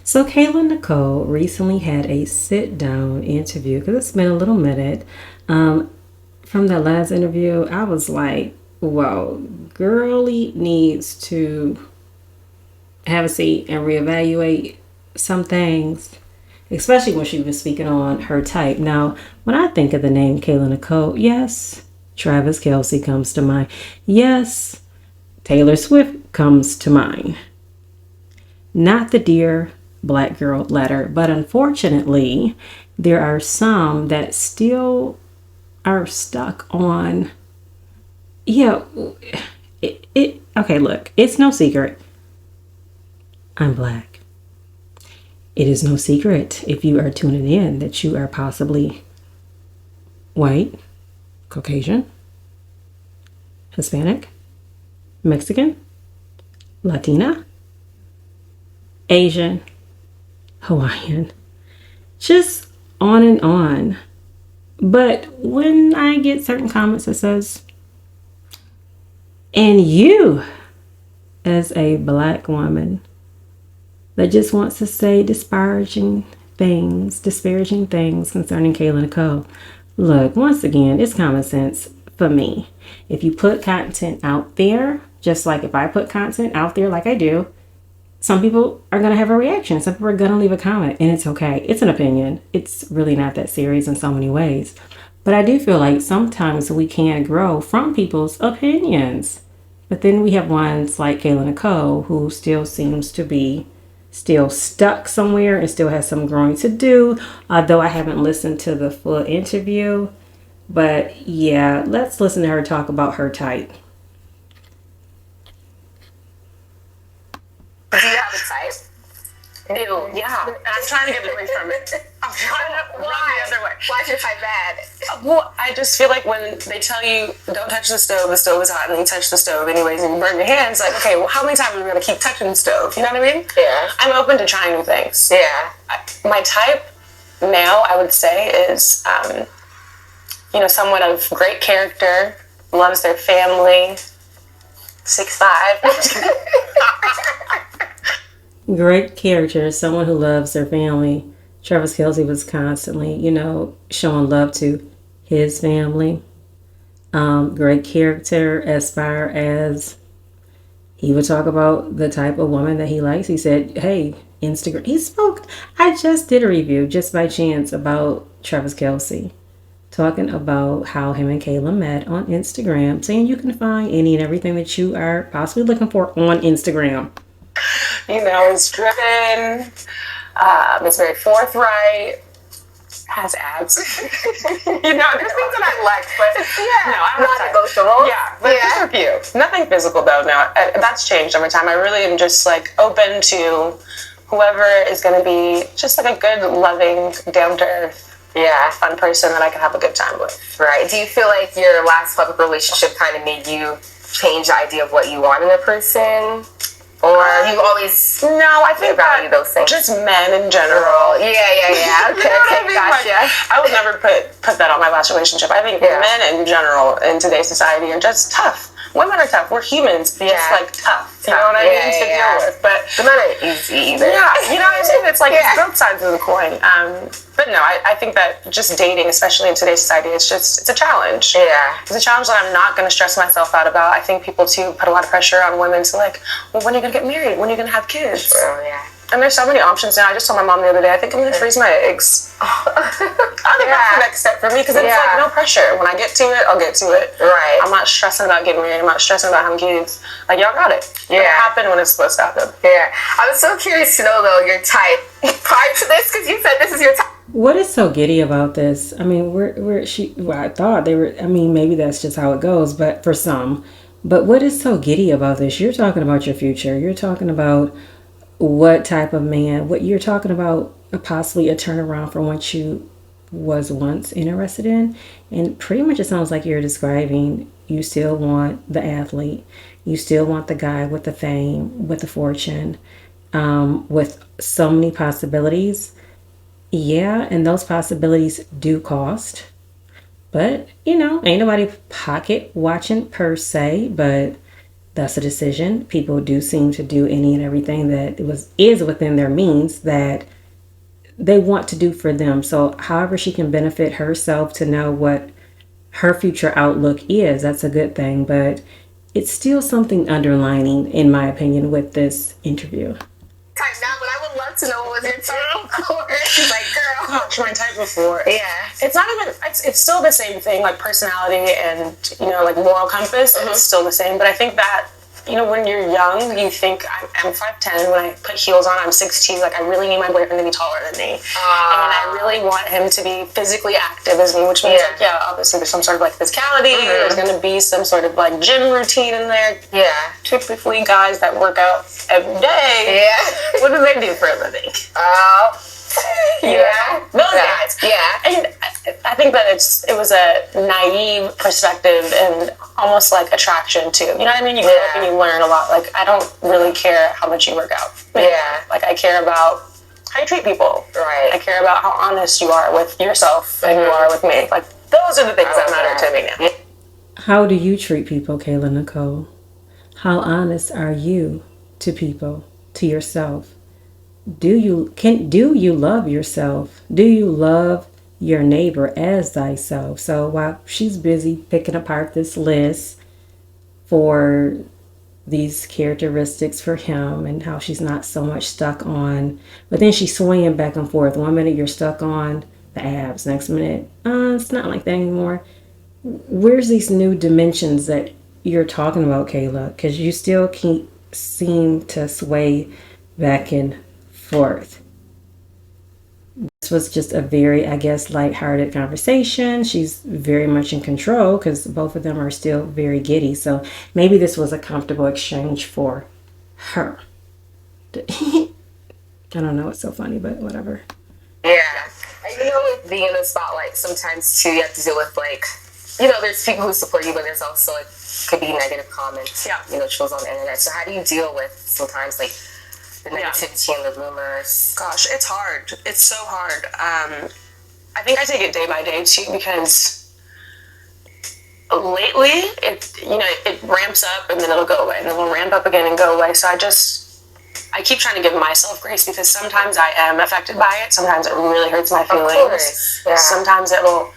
So Kayla Nicole recently had a sit-down interview because it's been a little minute. Um, from that last interview, I was like, "Whoa, girlie needs to have a seat and reevaluate some things, especially when she was speaking on her type." Now, when I think of the name Kayla Nicole, yes, Travis Kelce comes to mind. Yes, Taylor Swift comes to mind. Not the Dear Black Girl letter, but unfortunately, there are some that still are stuck on, yeah, okay, look, it's no secret. I'm black. It is no secret if you are tuning in that you are possibly white, Caucasian, Hispanic, Mexican, Latina, Asian, Hawaiian, just on and on. But when I get certain comments that says, and you as a black woman that just wants to say disparaging things concerning Kayla Nicole, look, once again, it's common sense for me. If you put content out there, just like if I put content out there like I do, some people are going to have a reaction. Some people are going to leave a comment, and it's okay. It's an opinion. It's really not that serious in so many ways. But I do feel like sometimes we can grow from people's opinions. But then we have ones like Kayla Nicole who still seems to be still stuck somewhere and still has some growing to do. Although I haven't listened to the full interview. But yeah, let's listen to her talk about her type. Do you have a type? Ew, yeah. And I'm trying to get away from it. I'm trying to run the other way. Why is your type bad? Well, I just feel like when they tell you, don't touch the stove is hot, and then you touch the stove anyways and you burn your hands, like, okay, well, how many times are we going to keep touching the stove? You know what I mean? Yeah. I'm open to trying new things. Yeah. My type now, I would say, is, someone of great character, loves their family, 6'5". Great character, someone who loves their family. Travis Kelce was constantly, showing love to his family. Great character as far as he would talk about the type of woman that he likes. He said, hey, Instagram. I just did a review just by chance about Travis Kelce, talking about how him and Kayla met on Instagram, saying you can find any and everything that you are possibly looking for on Instagram. It's driven, it's very forthright, has abs. There's things that I like, but I don't not negotiable. Yeah, but just a few. Nothing physical though. Now that's changed over time. I really am just like open to whoever is going to be just like a good, loving, down to earth, fun person that I can have a good time with. Right. Do you feel like your last public relationship kind of made you change the idea of what you want in a person? Or you always I think value those things? Just men in general. Yeah. Okay, gotcha. Like, I would never put that on my last relationship. I think men in general in today's society are just tough. Women are tough. We're humans, just like tough. You know what I mean? To deal with. But they're not easy either. Yeah, you know what I'm saying? It's like it's both sides of the coin. But no, I think that just dating, especially in today's society, it's a challenge. Yeah. It's a challenge that I'm not going to stress myself out about. I think people too put a lot of pressure on women to like, well, when are you going to get married? When are you going to have kids? Oh, yeah. And there's so many options now. I just told my mom the other day, I think I'm going to freeze my eggs. I think that's the next step for me because it's like no pressure. When I get to it, I'll get to it. Right. I'm not stressing about getting married. I'm not stressing about having kids. Like, y'all got it. It'll happen when it's supposed to happen. Yeah. I was so curious to know, though, your type prior to this because you said this is your type. What is so giddy about this? I mean, I thought they were, maybe that's just how it goes, but for some. But what is so giddy about this? You're talking about your future. You're talking about what type of man, what you're talking about, possibly a turnaround from what you was once interested in. And pretty much it sounds like you're describing you still want the athlete. You still want the guy with the fame, with the fortune, with so many possibilities. Yeah, and those possibilities do cost. But, ain't nobody pocket watching per se, but That's a decision. People do seem to do any and everything that is within their means that they want to do for them. So however she can benefit herself to know what her future outlook is, that's a good thing. But it's still something underlining, in my opinion, with this interview. Type now, but I would love to know what was your type. She's like, girl. Gosh, my type before. Yeah. It's not even, it's still the same thing, like personality and, like moral compass. It's still the same. But I think that, when you're young, you think I'm 5'10". When I put heels on, I'm 6'2". Like, I really need my boyfriend to be taller than me. And I really want him to be physically active as me, which means, obviously there's some sort of, like, physicality. There's going to be some sort of, like, gym routine in there. Yeah. Typically, guys that work out every day. Yeah. What do they do for a living? Yeah. Those guys. Yeah. And I think that it was a naive perspective and almost like attraction too. You know what I mean? You grow up and you learn a lot. Like, I don't really care how much you work out. Yeah. Like, I care about how you treat people. Right. I care about how honest you are with yourself and you are with me. Like, those are the things that matter to me now. How do you treat people, Kayla Nicole? How honest are you to people, to yourself? Do you love yourself? Do you love your neighbor as thyself? So while she's busy picking apart this list for these characteristics for him and how she's not so much stuck on, but then she's swinging back and forth. One minute you're stuck on the abs, next minute, it's not like that anymore. Where's these new dimensions that you're talking about, Kayla? Because you still seem to sway back and forth. This was just a very, I guess, lighthearted conversation. She's very much in control because both of them are still very giddy. So maybe this was a comfortable exchange for her. I don't know. It's so funny, but whatever. Yeah. With being in the spotlight, sometimes too, you have to deal with there's people who support you, but there's also could be negative comments. Yeah. Trolls on the internet. So how do you deal with sometimes the negativity and the rumors? Gosh, it's hard. It's so hard. I think I take it day by day too, because lately it ramps up and then it'll go away, and then it'll ramp up again and go away. So I keep trying to give myself grace, because sometimes I am affected by it. Sometimes it really hurts my feelings. Of course. Yeah. Sometimes it will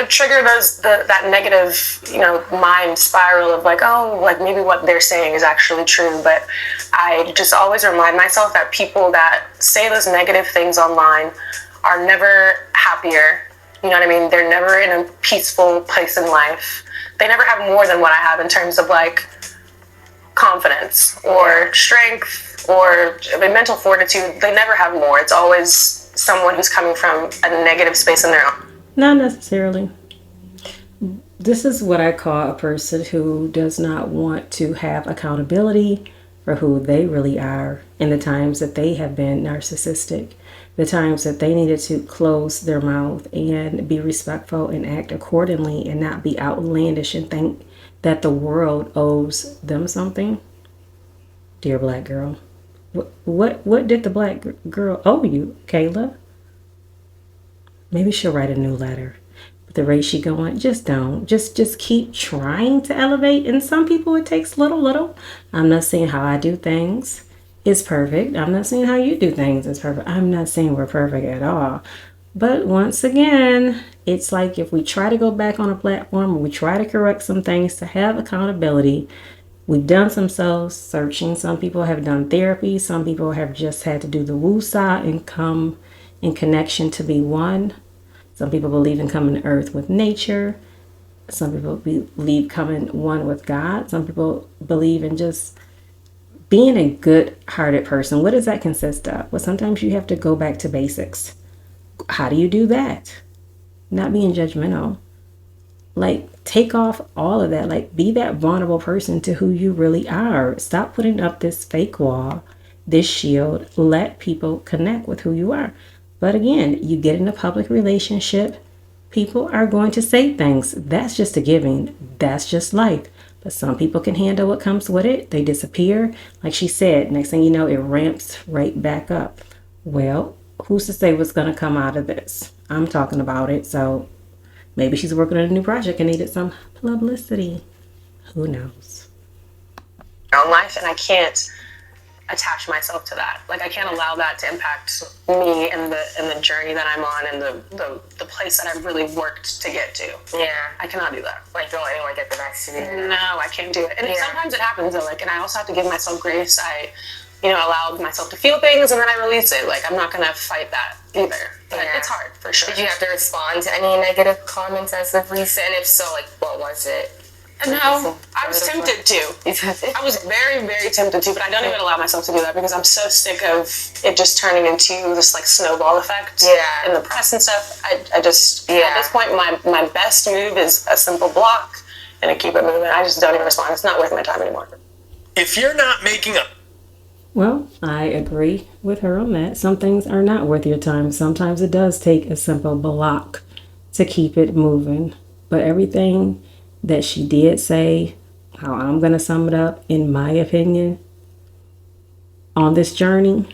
trigger that negative, mind spiral of maybe what they're saying is actually true. But I just always remind myself that people that say those negative things online are never happier. You know what I mean? They're never in a peaceful place in life. They never have more than what I have in terms of confidence or strength or mental fortitude. They never have more. It's always someone who's coming from a negative space in their own. Not necessarily. This is what I call a person who does not want to have accountability for who they really are in the times that they have been narcissistic, the times that they needed to close their mouth and be respectful and act accordingly and not be outlandish and think that the world owes them something. Dear black girl, what did the black girl owe you, Kayla? Maybe she'll write a new letter. But the rate she going, just don't. Just keep trying to elevate. And some people, it takes little. I'm not saying how I do things is perfect. I'm not saying how you do things is perfect. I'm not saying we're perfect at all. But once again, it's like if we try to go back on a platform and we try to correct some things to have accountability, we've done some soul searching. Some people have done therapy. Some people have just had to do the woo-saw and come in connection to be one. Some people believe in coming to earth with nature. Some people believe coming one with God. Some people believe in just being a good-hearted person. What does that consist of? Well, sometimes you have to go back to basics. How do you do that? Not being judgmental. Take off all of that. Be that vulnerable person to who you really are. Stop putting up this fake wall, this shield. Let people connect with who you are. But again, you get in a public relationship, people are going to say things. That's just a giving. That's just life. But some people can handle what comes with it. They disappear. Like she said, next thing you know, it ramps right back up. Well, who's to say what's going to come out of this? I'm talking about it. So maybe she's working on a new project and needed some publicity. Who knows? my own life, and I can't attach myself to that. Like, I can't allow that to impact me and the journey that I'm on and the place that I've really worked to get to. Yeah. I cannot do that. Like, don't let anyone get the best to you. No, I can't do it. And sometimes it happens though, like, and I also have to give myself grace. I, allow myself to feel things and then I release it. Like, I'm not gonna fight that either. But it's hard, for sure. Did you have to respond to any negative comments as of recent? And if so, like, what was it? No, I was tempted to. I was very, very tempted to, but I don't even allow myself to do that because I'm so sick of it just turning into this like snowball effect in the press and stuff. I just, at this point, my best move is a simple block and I keep it moving. I just don't even respond. It's not worth my time anymore. If you're not making a... Well, I agree with her on that. Some things are not worth your time. Sometimes it does take a simple block to keep it moving. But everything that she did say, how I'm going to sum it up, in my opinion, on this journey,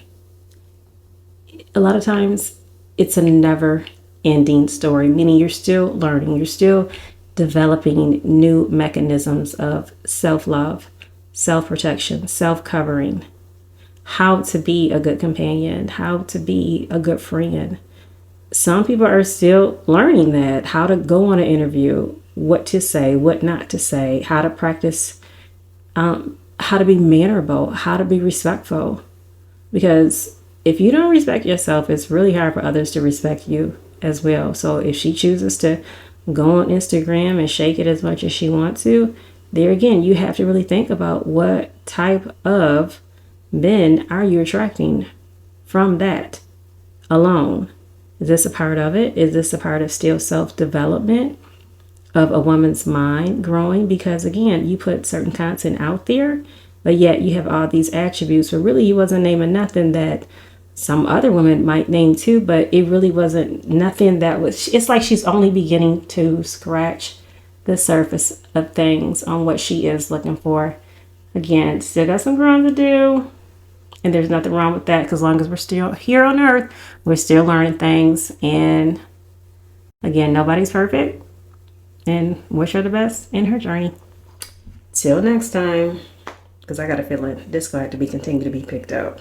a lot of times it's a never ending story, meaning you're still learning, you're still developing new mechanisms of self-love, self-protection, self-covering, how to be a good companion, how to be a good friend. Some people are still learning that, how to go on an interview, what to say, what not to say, how to practice, how to be mannerable, how to be respectful. Because if you don't respect yourself, it's really hard for others to respect you as well. So if she chooses to go on Instagram and shake it as much as she wants to, there again, you have to really think about what type of men are you attracting from that alone. Is this a part of it? Is this a part of still self-development of a woman's mind growing? Because again, you put certain content out there, but yet you have all these attributes, but really you wasn't naming nothing that some other women might name too, but it really wasn't nothing that was, it's like she's only beginning to scratch the surface of things on what she is looking for. Again, still got some growing to do. And there's nothing wrong with that, because as long as we're still here on earth, we're still learning things. And again, nobody's perfect. And wish her the best in her journey. Till next time, because I got a feeling this going to have to be continued to be picked up.